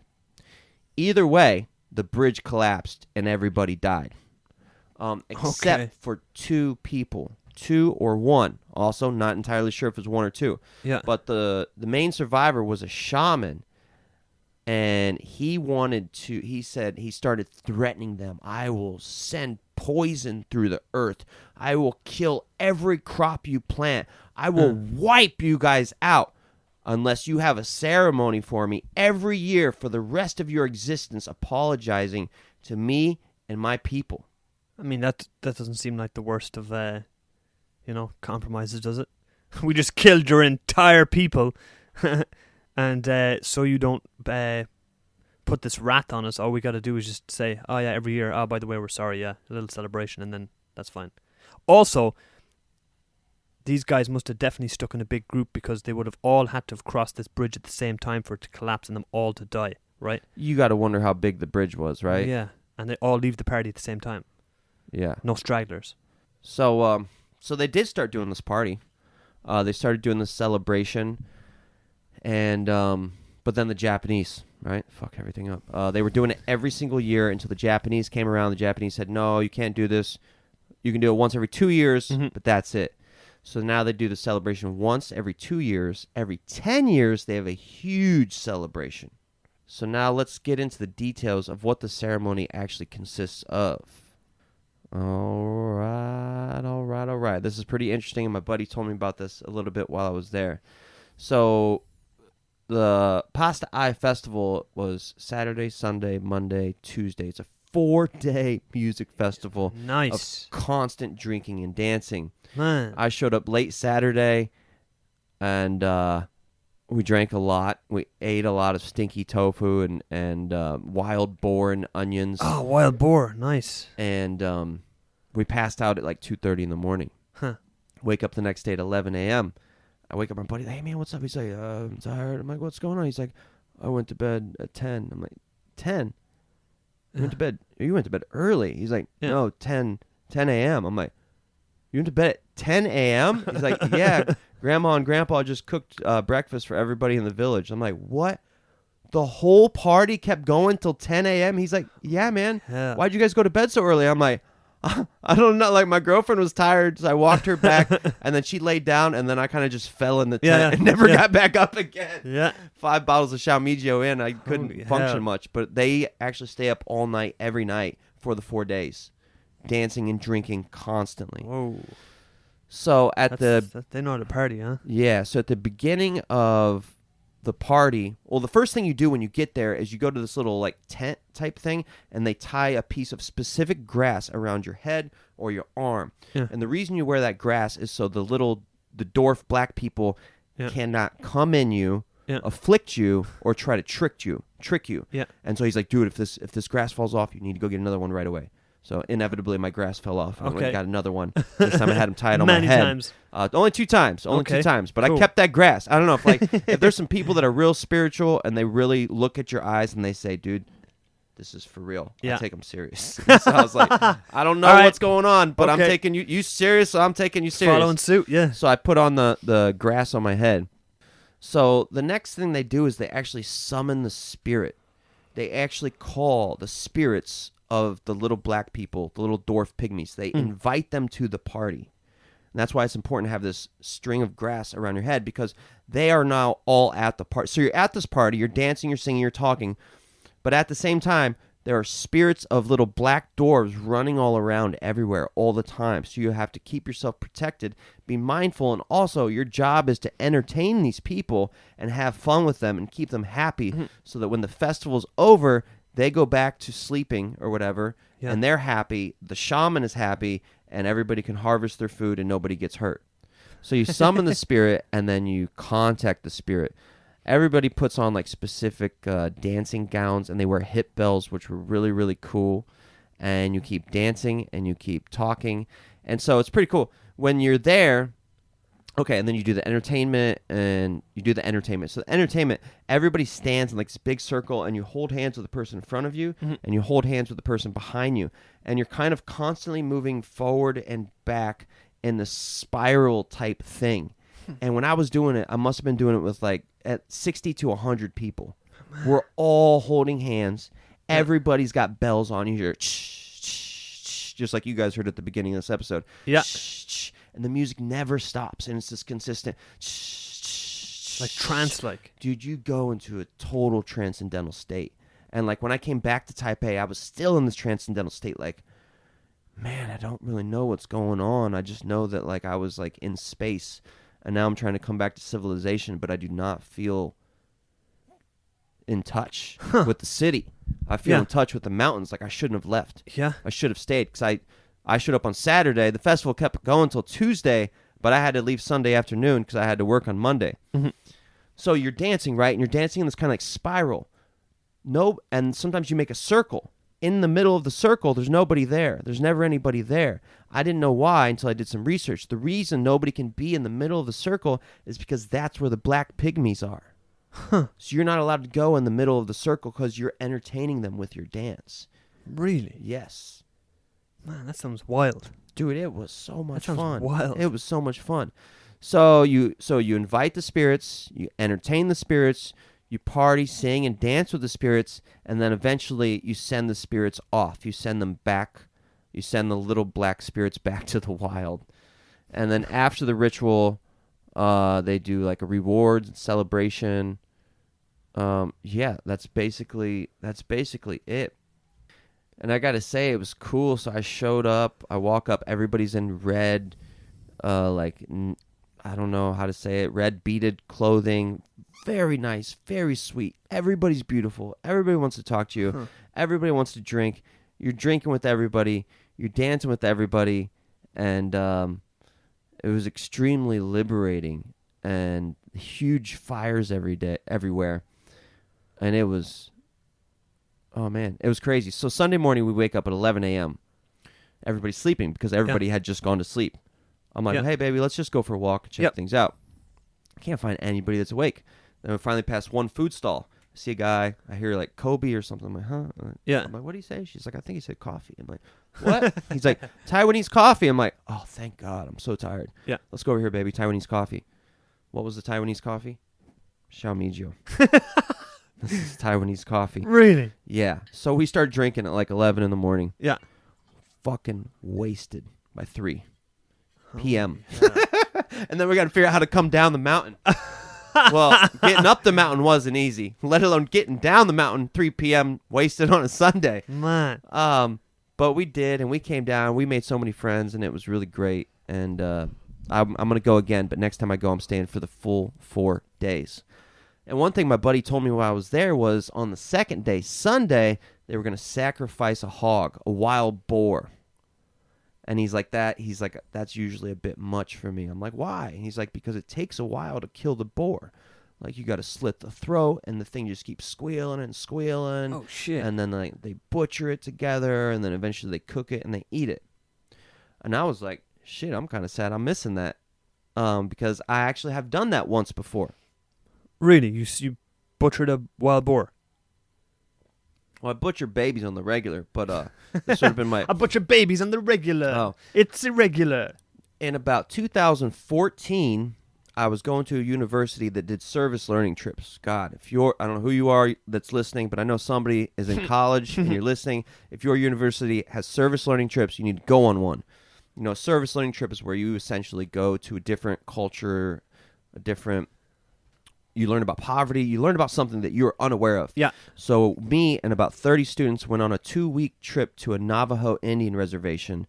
Either way, the bridge collapsed and everybody died. Except for two people. Two or one. Also, not entirely sure if it was one or two. Yeah. But the main survivor was a shaman. And he said he started threatening them. I will send poison through the earth. I will kill every crop you plant. I will wipe you guys out unless you have a ceremony for me every year for the rest of your existence, apologizing to me and my people. I mean, that doesn't seem like the worst of, compromises, does it? We just killed your entire people. And so you don't put this wrath on us. All we got to do is just say, oh, yeah, every year, oh, by the way, we're sorry, yeah, a little celebration, and then that's fine. Also, these guys must have definitely stuck in a big group because they would have all had to have crossed this bridge at the same time for it to collapse and them all to die, right? You got to wonder how big the bridge was, right? Yeah, and they all leave the party at the same time. Yeah. No stragglers. So they did start doing this party. They started doing this celebration. And but then the Japanese, right? Fuck everything up. They were doing it every single year until the Japanese came around. The Japanese said, no, you can't do this. You can do it once every 2 years, but that's it. So now they do the celebration once every 2 years. Every 10 years, they have a huge celebration. So now let's get into the details of what the ceremony actually consists of. All right. This is pretty interesting, and my buddy told me about this a little bit while I was there. So the Pasta Eye Festival was Saturday, Sunday, Monday, Tuesday. It's a 4-day music festival of constant drinking and dancing. Man. I showed up late Saturday, and we drank a lot. We ate a lot of stinky tofu and wild boar and onions. Oh, wild boar. Nice. And we passed out at like 2:30 in the morning. Huh. Wake up the next day at 11 a.m., I wake up, my buddy, hey, man, what's up? He's like, I'm tired. I'm like, what's going on? He's like, I went to bed at 10. I'm like, 10? You went to bed? You went to bed early. He's like, no, 10 a.m. I'm like, you went to bed at 10 a.m.? He's like, yeah, Grandma and Grandpa just cooked breakfast for everybody in the village. I'm like, what? The whole party kept going till 10 a.m.? He's like, yeah, man. Yeah. Why'd you guys go to bed so early? I'm like, I don't know. Like, my girlfriend was tired, so I walked her back, and then she laid down, and then I kind of just fell in the tent and never got back up again. Yeah. 5 bottles of Xiaomijo in. I couldn't Holy function hell. much, but they actually stay up all night, every night for the 4 days, dancing and drinking constantly. Whoa. So they know how to party, huh? Yeah, so at the beginning of the party, well, the first thing you do when you get there is you go to this little like tent type thing, and they tie a piece of specific grass around your head or your arm. Yeah. And the reason you wear that grass is so the dwarf black people cannot come in you, afflict you, or try to trick you. Yeah. And so he's like, dude, if this grass falls off, you need to go get another one right away. So inevitably, my grass fell off. And I went and got another one. This time I had him tied on my head. Many times. Only 2 times. Only 2 times. But cool. I kept that grass. I don't know if there's some people that are real spiritual and they really look at your eyes and they say, dude, this is for real. I take them serious. So I was like, I don't know what's going on, but I'm taking you serious, so I'm taking you serious. Following suit, yeah. So I put on the grass on my head. So the next thing they do is they actually summon the spirit. they actually call the spirits of the little black people, the little dwarf pygmies. They invite them to the party. And that's why it's important to have this string of grass around your head, because they are now all at the party. So you're at this party, you're dancing, you're singing, you're talking, but at the same time, there are spirits of little black dwarves running all around everywhere all the time. So you have to keep yourself protected, be mindful, and also your job is to entertain these people and have fun with them and keep them happy so that when the festival's over, they go back to sleeping or whatever, and they're happy, the shaman is happy, and everybody can harvest their food and nobody gets hurt. So you summon the spirit and then you contact the spirit. Everybody puts on like specific dancing gowns, and they wear hip bells, which were really, really cool. And you keep dancing and you keep talking. And so it's pretty cool. When you're there, okay, and then you do the entertainment, and you do the entertainment. So the entertainment, everybody stands in like this big circle, and you hold hands with the person in front of you, and you hold hands with the person behind you. And you're kind of constantly moving forward and back in the spiral type thing. And when I was doing it, I must have been doing it with like at 60 to 100 people. We're all holding hands. Everybody's got bells on. You hear just like you guys heard at the beginning of this episode. Yeah. And the music never stops, and it's this consistent like trance-like. Dude, you go into a total transcendental state. And like when I came back to Taipei, I was still in this transcendental state, like, man, I don't really know what's going on. I just know that like I was like in space. And now I'm trying to come back to civilization, but I do not feel in touch with the city. I feel in touch with the mountains. Like I shouldn't have left. Yeah. I should have stayed, because I showed up on Saturday. The festival kept going until Tuesday, but I had to leave Sunday afternoon because I had to work on Monday. So you're dancing, right? And you're dancing in this kind of like spiral. And sometimes you make a circle. In the middle of the circle, there's nobody there. There's never anybody there. I didn't know why until I did some research. The reason nobody can be in the middle of the circle is because that's where the black pygmies are. So you're not allowed to go in the middle of the circle because you're entertaining them with your dance. Really? Yes. Man, that sounds wild. Dude, it was so much That sounds fun. wild. It was so much fun. So you invite the spirits, you entertain the spirits, you party, sing, and dance with the spirits, and then eventually you send the spirits off. You send them back. You send the little black spirits back to the wild. And then after the ritual, they do like a rewards and celebration. That's basically it. And I got to say, it was cool. So I showed up. I walk up. Everybody's in red, I don't know how to say it, red beaded clothing. Very nice, very sweet. Everybody's beautiful. Everybody wants to talk to you. Everybody wants to drink. You're drinking with everybody. You're dancing with everybody. And it was extremely liberating. And huge fires everywhere. And it was, oh man, it was crazy. So Sunday morning we wake up at 11 a.m. Everybody's sleeping because everybody had just gone to sleep. I'm like, hey baby, let's just go for a walk and check things out. I can't find anybody that's awake. Then we finally pass one food stall. I see a guy. I hear like Kobe or something. I'm like, huh? I'm like, what did he say? She's like, I think he said coffee. I'm like, what? He's like, Taiwanese coffee. I'm like, oh, thank God. I'm so tired. Yeah. Let's go over here, baby. Taiwanese coffee. What was the Taiwanese coffee? Xiaomijiu. This is Taiwanese coffee. Really? Yeah. So we start drinking at like 11 in the morning. Yeah. Fucking wasted by 3 p.m. And then we got to figure out how to come down the mountain. Well, getting up the mountain wasn't easy, let alone getting down the mountain 3 p.m. wasted on a Sunday. Man. But we did, and we came down. We made so many friends, and it was really great. And I'm going to go again, but next time I go, I'm staying for the full 4 days. And one thing my buddy told me while I was there was on the second day, Sunday, they were going to sacrifice a hog, a wild boar. And he's like, that's usually a bit much for me. I'm like, why? And he's like, because it takes a while to kill the boar. Like, you got to slit the throat, and the thing just keeps squealing and squealing. Oh, shit. And then they butcher it together, and then eventually they cook it, and they eat it. And I was like, shit, I'm kind of sad I'm missing that. Because I actually have done that once before. Really? You butchered a wild boar? Well, I butcher babies on the regular, but this would have been my... I butcher babies on the regular. Oh. It's irregular. In about 2014, I was going to a university that did service learning trips. God, I don't know who you are that's listening, but I know somebody is in college and you're listening. If your university has service learning trips, you need to go on one. You know, a service learning trip is where you essentially go to a different culture, you learn about poverty, you learn about something that you're unaware of. Yeah. So me and about 30 students went on a 2-week trip to a Navajo Indian reservation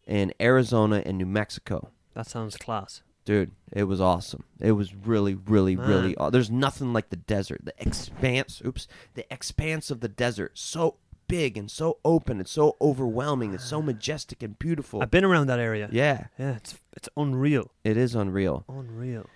in Arizona and New Mexico. That sounds class. Dude, it was awesome. It was really, really, really there's nothing like the desert. The expanse of the desert. So big and so open. It's so overwhelming. It's so majestic and beautiful. I've been around that area. Yeah. Yeah, it's unreal. It is unreal. Unreal.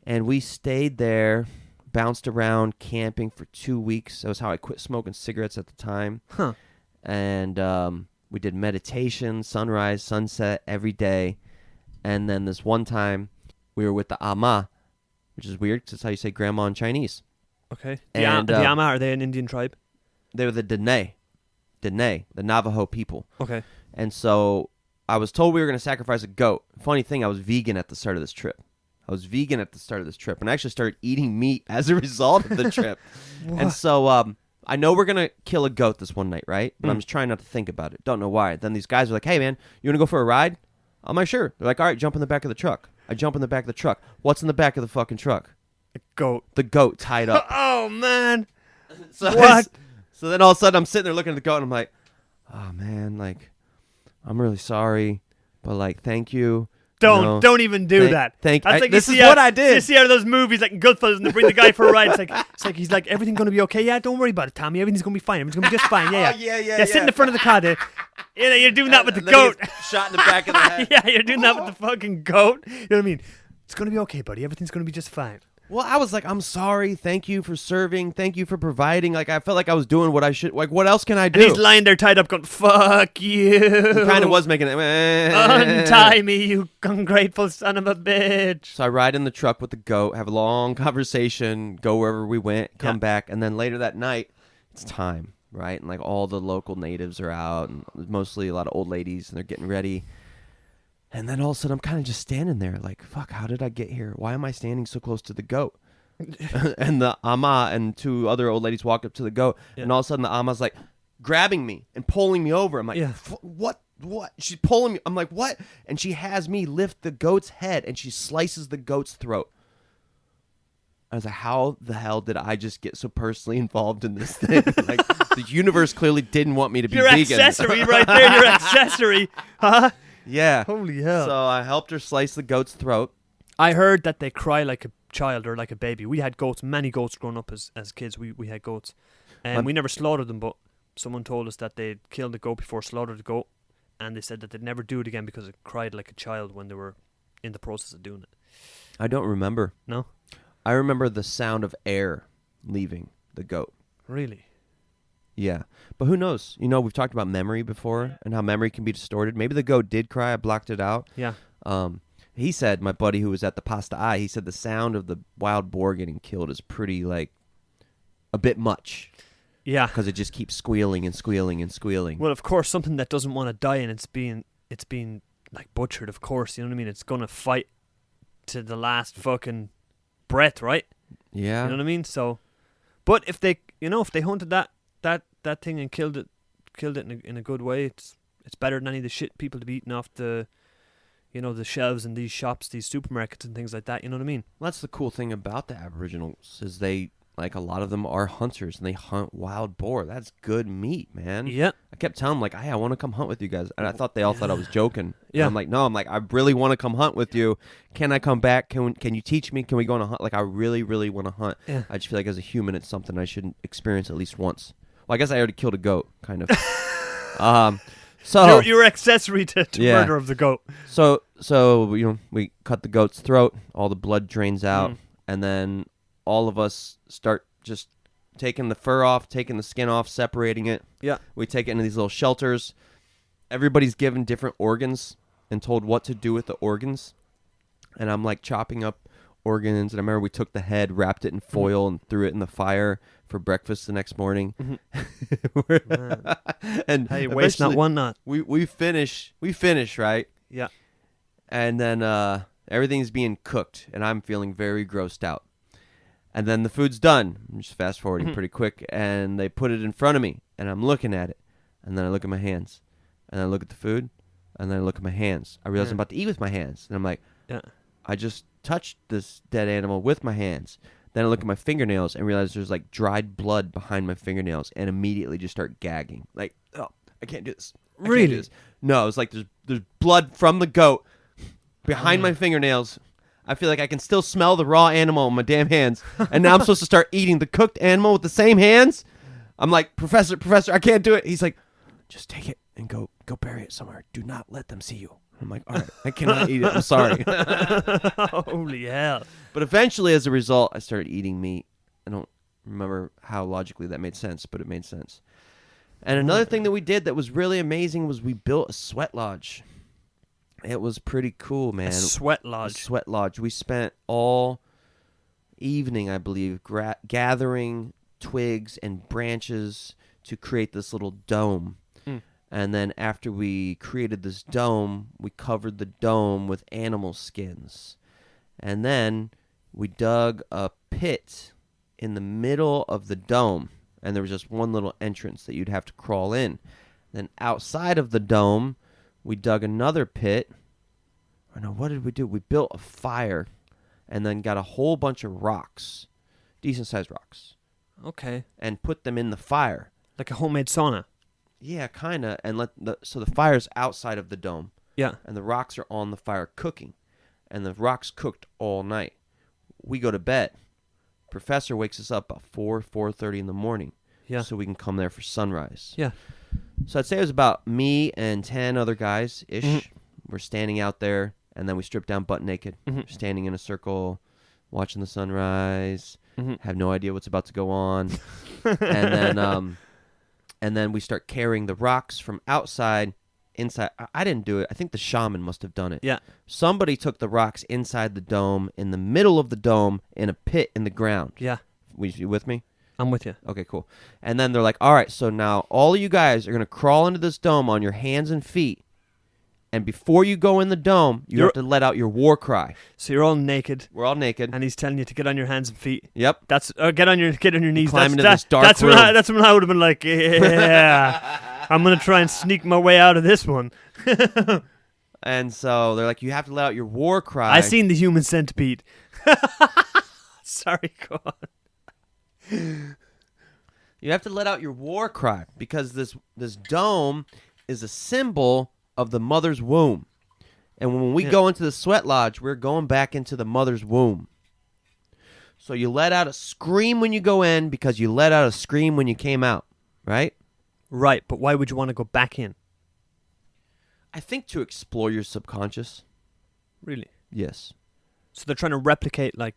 And we stayed there, bounced around, camping for 2 weeks. That was how I quit smoking cigarettes at the time. Huh. And we did meditation, sunrise, sunset every day. And then this one time, we were with the Ama, which is weird because that's how you say grandma in Chinese. Okay. And, the Ama, are they an Indian tribe? They were the Dene, the Navajo people. Okay. And so I was told we were going to sacrifice a goat. Funny thing, I was vegan at the start of this trip. And I actually started eating meat as a result of the trip. And so I know we're going to kill a goat this one night, right? But I'm just trying not to think about it. Don't know why. Then these guys are like, hey, man, you want to go for a ride? I'm like, sure. They're like, all right, jump in the back of the truck. I jump in the back of the truck. What's in the back of the fucking truck? A goat. The goat tied up. Oh, man. So What? So then all of a sudden I'm sitting there looking at the goat and I'm like, oh, man, like, I'm really sorry, but, like, thank you. Don't even do that. This see is what I did. You see out of those movies like in Goodfellas and they bring the guy for a ride. It's like he's like, everything going to be okay? Yeah, don't worry about it, Tommy. Everything's going to be fine. Everything's going to be just fine. Yeah, Yeah, sit in the front of the car there. You know, you're doing that with the then goat. he gets shot in the back of the head. Yeah, you're doing that with the fucking goat. You know what I mean? It's going to be okay, buddy. Everything's going to be just fine. Well, I was like, I'm sorry. Thank you for serving. Thank you for providing. Like, I felt like I was doing what I should. Like, what else can I do? And he's lying there tied up going, fuck you. He kind of was making it. Untie me, you ungrateful son of a bitch. So I ride in the truck with the goat, have a long conversation, go wherever we went, come back. And then later that night, it's time, right? And, like, all the local natives are out, and mostly a lot of old ladies, and they're getting ready. And then all of a sudden, I'm kind of just standing there like, fuck, how did I get here? Why am I standing so close to the goat? And the Ama and 2 other old ladies walk up to the goat. Yeah. And all of a sudden, the Ama's like grabbing me and pulling me over. I'm like, what? She's pulling me. I'm like, what? And she has me lift the goat's head and she slices the goat's throat. I was like, how the hell did I just get so personally involved in this thing? Like, the universe clearly didn't want me to be your vegan. Your accessory right there, your accessory. Huh? Yeah. Holy hell. So I helped her slice the goat's throat. I heard that they cry like a child or like a baby. We had goats, many goats growing up as kids. We had goats. And we never slaughtered them, but someone told us that they'd killed the goat before slaughtered the goat. And they said that they'd never do it again because it cried like a child when they were in the process of doing it. I don't remember. No? I remember the sound of air leaving the goat. Really? Yeah. But who knows? You know, we've talked about memory before and how memory can be distorted. Maybe the goat did cry. I blocked it out. Yeah. He said, my buddy who was at the Pasta Eye, he said the sound of the wild boar getting killed is pretty, like, a bit much. Yeah. Because it just keeps squealing and squealing and squealing. Well, of course, something that doesn't want to die and it's being like butchered, of course. You know what I mean? It's going to fight to the last fucking breath, right? Yeah. You know what I mean? So, but if they hunted that thing and killed it in a good way, it's better than any of the shit people to be eating off the shelves in these shops, these supermarkets and things like that. You know what I mean? Well, that's the cool thing about the Aboriginals is they, like, a lot of them are hunters and they hunt wild boar. That's good meat, man. Yeah. I kept telling them, like, hey, I want to come hunt with you guys. And I thought they all thought I was joking. Yeah. And I'm like, no, I really want to come hunt with you. Can I come back? Can you teach me? Can we go on a hunt? Like, I really, really want to hunt. Yeah. I just feel like as a human, it's something I should experience at least once. Well, I guess I already killed a goat, kind of. So you're accessory to murder of the goat. So we cut the goat's throat, all the blood drains out, and then all of us start just taking the fur off, taking the skin off, separating it. Yeah. We take it into these little shelters. Everybody's given different organs and told what to do with the organs. And I'm like chopping up organs, and I remember we took the head, wrapped it in foil, and threw it in the fire for breakfast the next morning. And hey, waste not, one not. We finish, right? Yeah. And then Everything's being cooked, and I'm feeling very grossed out. And then the food's done. I'm just fast forwarding pretty quick, and they put it in front of me, and I'm looking at it, and then I look at my hands, and I look at the food, and then I look at my hands. I realize I'm about to eat with my hands, and I'm like, I just touched this dead animal with my hands. Then I look at my fingernails and realize there's like dried blood behind my fingernails, and immediately just start gagging. Like, oh, I can't do this. Really? No, it's like there's blood from the goat behind my fingernails. I feel like I can still smell the raw animal in my damn hands, and now I'm supposed to start eating the cooked animal with the same hands? I'm like, Professor, I can't do it. He's like, just take it and go bury it somewhere. Do not let them see you. I'm like, all right, I cannot eat it. I'm sorry. Holy hell. But eventually, as a result, I started eating meat. I don't remember how logically that made sense, but it made sense. And another thing that we did that was really amazing was we built a sweat lodge. It was pretty cool, man. A sweat lodge. A sweat lodge. We spent all evening, I believe, gathering twigs and branches to create this little dome. And then after we created this dome, we covered the dome with animal skins. And then we dug a pit in the middle of the dome. And there was just one little entrance that you'd have to crawl in. Then outside of the dome, we dug another pit. Oh no, what did we do? We built a fire and then got a whole bunch of rocks, decent-sized rocks. Okay. And put them in the fire. Like a homemade sauna. Yeah, kind of. And so the fire's outside of the dome. Yeah. And the rocks are on the fire cooking. And the rocks cooked all night. We go to bed. Professor wakes us up about 4:30 in the morning. Yeah. So we can come there for sunrise. Yeah. So I'd say it was about me and 10 other guys-ish. We're standing out there, and then we strip down butt naked. Standing in a circle, watching the sunrise. Have no idea what's about to go on. And then we start carrying the rocks from outside inside. I didn't do it. I think the shaman must have done it. Yeah. Somebody took the rocks inside the dome, in the middle of the dome, in a pit in the ground. Yeah. You with me? I'm with you. Okay, cool. And then they're like, all right, so now all of you guys are going to crawl into this dome on your hands and feet. And before you go in the dome, you have to let out your war cry. So you're all naked. We're all naked. And he's telling you to get on your hands and feet. Yep. That's get on your knees. Climb into this dark that's room. That's when I would have been like, yeah, I'm going to try and sneak my way out of this one. And so they're like, you have to let out your war cry. I seen the human centipede. Sorry, go on. You have to let out your war cry because this dome is a symbol of the mother's womb. And when we go into the sweat lodge, we're going back into the mother's womb. So you let out a scream when you go in because you let out a scream when you came out, right? Right, but why would you want to go back in? I think to explore your subconscious. Really? Yes. So they're trying to replicate like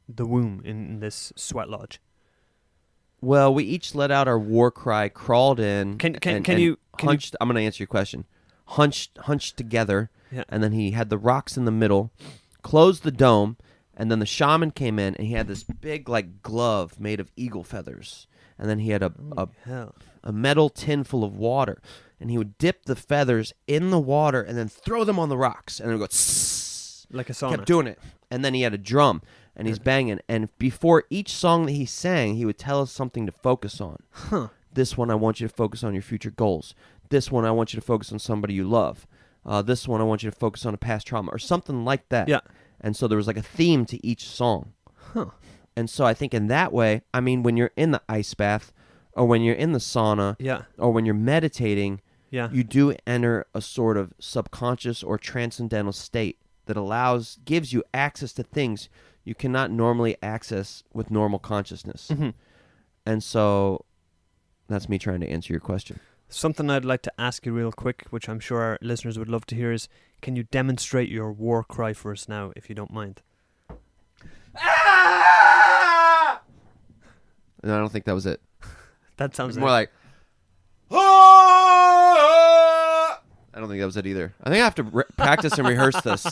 the womb in this sweat lodge. Well, we each let out our war cry, crawled in, hunched. I'm going to answer your question. Hunched together, and then he had the rocks in the middle, closed the dome, and then the shaman came in, and he had this big like glove made of eagle feathers, and then he had a metal tin full of water, and he would dip the feathers in the water and then throw them on the rocks, and it would go tss, like a sauna. Kept doing it, and then he had a drum, and he's banging, and before each song that he sang, he would tell us something to focus on. This one, I want you to focus on your future goals. This one, I want you to focus on somebody you love. This one, I want you to focus on a past trauma or something like that. Yeah. And so there was like a theme to each song. And so I think in that way, I mean, when you're in the ice bath or when you're in the sauna or when you're meditating, you do enter a sort of subconscious or transcendental state that gives you access to things you cannot normally access with normal consciousness. And so that's me trying to answer your question. Something I'd like to ask you real quick, which I'm sure our listeners would love to hear, is can you demonstrate your war cry for us now, if you don't mind? Ah! No, I don't think that was it. That sounds more like... I don't think that was it either. I think I have to practice and rehearse this.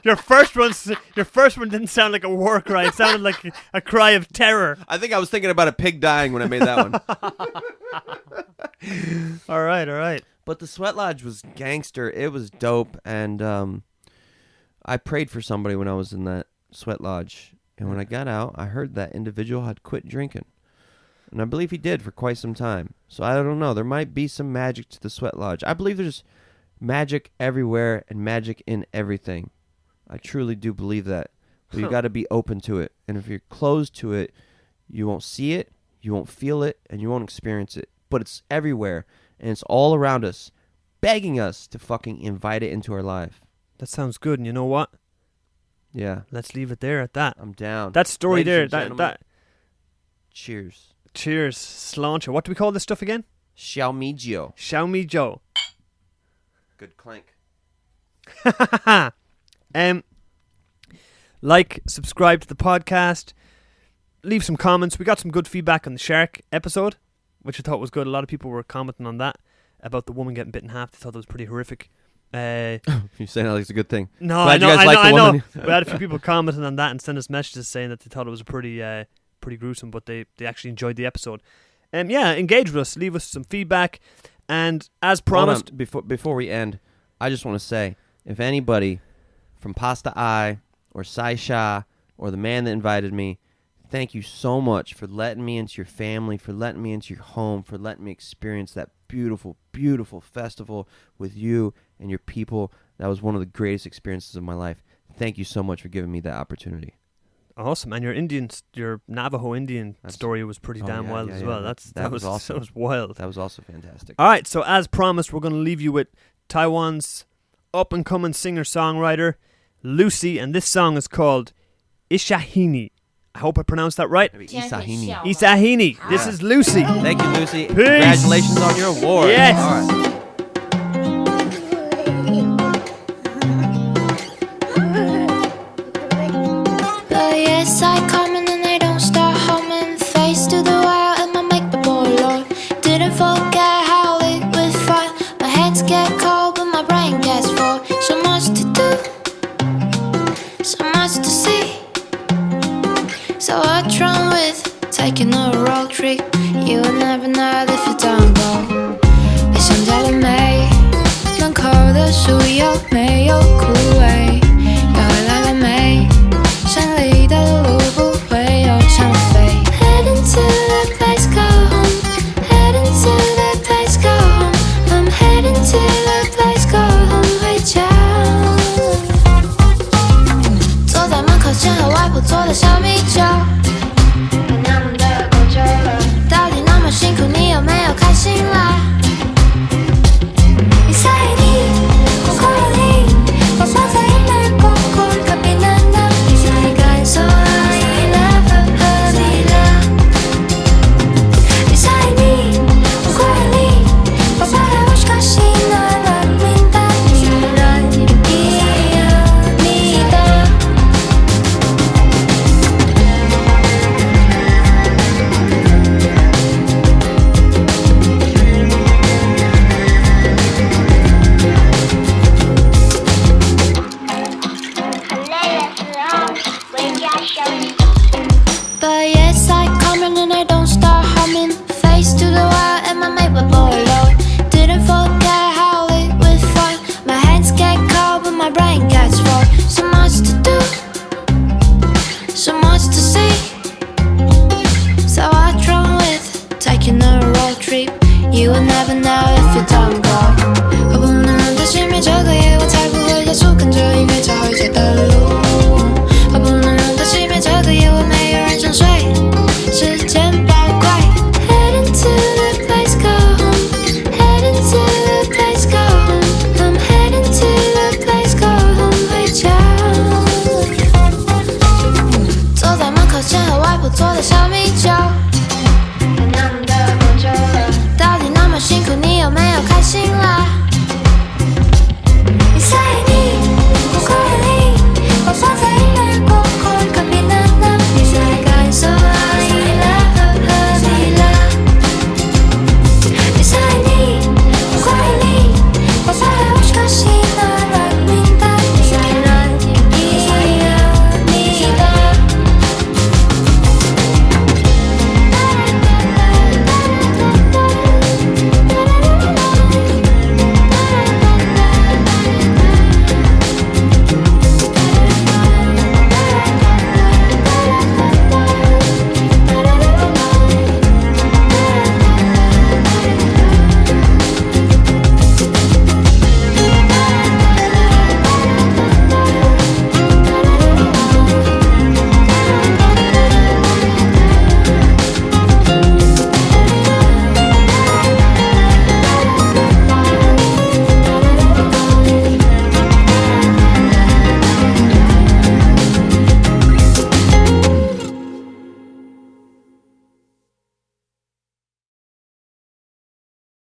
Your first one didn't sound like a war cry. It sounded like a cry of terror. I think I was thinking about a pig dying when I made that one. All right. But the sweat lodge was gangster. It was dope, and I prayed for somebody when I was in that sweat lodge. And when I got out, I heard that individual had quit drinking. And I believe he did for quite some time. So I don't know. There might be some magic to the sweat lodge. I believe there's magic everywhere and magic in everything. I truly do believe that. But you got to be open to it. And if you're closed to it, you won't see it, you won't feel it, and you won't experience it. But it's everywhere. And it's all around us, begging us to fucking invite it into our life. That sounds good. And you know what? Yeah. Let's leave it there at that. I'm down. That story Ladies there. and gentlemen, cheers. Cheers. Sláinte. What do we call this stuff again? Xiaomijio. Xiaomijio. Good clank. Like, subscribe to the podcast, leave some comments. We got some good feedback on the shark episode, which I thought was good. A lot of people were commenting on that about the woman getting bit in half. They thought that was pretty horrific. You're saying that like it's a good thing. No, Glad I know. you guys like the woman. We had a few people commenting on that and send us messages saying that they thought it was pretty gruesome, but they actually enjoyed the episode. Yeah, engage with us, leave us some feedback, and as promised, before we end, I just want to say, if anybody from Pasta Eye or Saisiyat or the man that invited me, thank you so much for letting me into your family, for letting me into your home, for letting me experience that beautiful, beautiful festival with you and your people. That was one of the greatest experiences of my life. Thank you so much for giving me that opportunity. Awesome. And your Navajo Indian story was pretty damn wild as well. That was awesome. That was wild. That was also fantastic. All right, so as promised, we're going to leave you with Taiwan's up-and-coming singer-songwriter, Lucy, and this song is called Ishahini. I hope I pronounced that right. Isahini. Isahini. This is Lucy. Thank you, Lucy. Peace. Congratulations on your award. Yes. All right. Yes, I come in and I don't start humming. Face to the wall and my make the ball Lord. Didn't forget how it was fun. My hands get cold but my brain gets full. So much to do, so much to see. So what's wrong with taking a road trip? You will never know if you don't go. 你想在了没？门口的树有没有枯萎？要回来了没？山里的路不会有长飞。Heading to the place, go home. Heading to the place, go home. I'm heading to the place, go home. 回家。坐在门口见和外婆做的小米酒。那么的够久了，到底那么辛苦，你有没有开心啦？你在你，我快乐你，我放在眼泪光光隔壁难道你才感受爱了和你了？你在你，我快乐你，我把爱我开心了，明白你了，你有你的。But yes, I come in and I don't start humming. Face to the wall and my mate would blow low. Didn't forget how it was fun. My hands get cold but my brain gets full. So much to do, so much to see. So what's wrong with taking a road trip? You will never know if you don't go. 我不能让它熄灭这个夜，我才不会加速跟着音乐找回家的路。我不能让它熄灭这个夜，我没有人想睡，时间宝贵。Heading to the place, go home. Heading to the place, go home. I'm heading to the place, go home. 回家。坐在门口见和外婆做的小米酒。